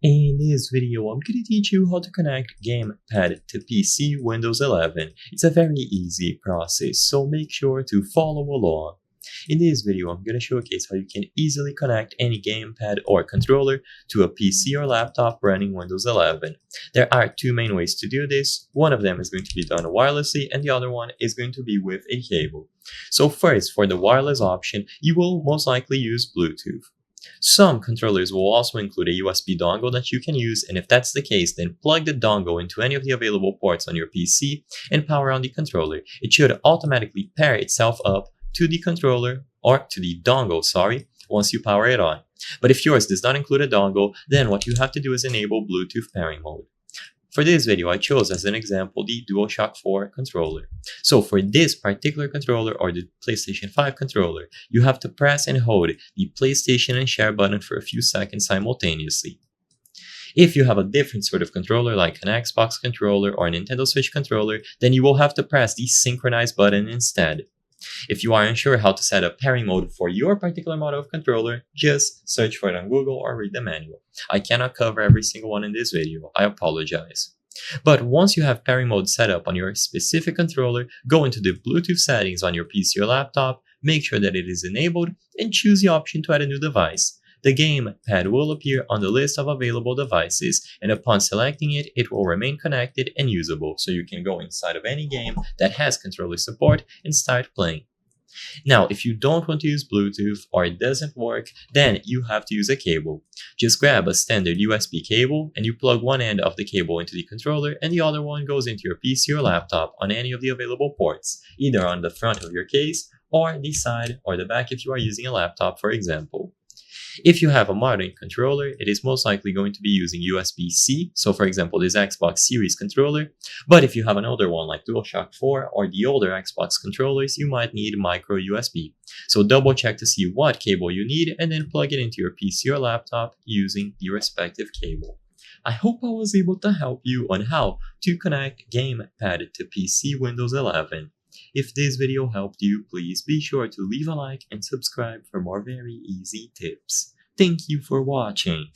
In this video, I'm going to teach you how to connect Gamepad to PC Windows 11. It's a very easy process, so make sure to follow along. In this video, I'm going to showcase how you can easily connect any gamepad or controller to a PC or laptop running Windows 11. There are two main ways to do this. One of them is going to be done wirelessly and the other one is going to be with a cable. So first, for the wireless option, you will most likely use Bluetooth. Some controllers will also include a USB dongle that you can use, and if that's the case, then plug the dongle into any of the available ports on your PC and power on the controller. It should automatically pair itself up to the controller, or to the dongle, once you power it on. But if yours does not include a dongle, then what you have to do is enable Bluetooth pairing mode. For this video, I chose as an example the DualShock 4 controller. So for this particular controller, or the PlayStation 5 controller, you have to press and hold the PlayStation and share button for a few seconds simultaneously. If you have a different sort of controller like an Xbox controller or a Nintendo Switch controller, then you will have to press the synchronize button instead. If you are unsure how to set up pairing mode for your particular model of controller, just search for it on Google or read the manual. I cannot cover every single one in this video, I apologize. But once you have pairing mode set up on your specific controller, go into the Bluetooth settings on your PC or laptop, make sure that it is enabled, and choose the option to add a new device. The gamepad will appear on the list of available devices, and upon selecting it, it will remain connected and usable, so you can go inside of any game that has controller support and start playing. Now, if you don't want to use Bluetooth or it doesn't work, then you have to use a cable. Just grab a standard USB cable and you plug one end of the cable into the controller and the other one goes into your PC or laptop on any of the available ports, either on the front of your case or the side or the back if you are using a laptop, for example. If you have a modern controller, it is most likely going to be using USB-C, so for example this Xbox Series controller, but if you have an older one like DualShock 4 or the older Xbox controllers, you might need micro USB. So double check to see what cable you need and then plug it into your PC or laptop using the respective cable. I hope I was able to help you on how to connect Gamepad to PC Windows 11. If this video helped you, please be sure to leave a like and subscribe for more very easy tips. Thank you for watching.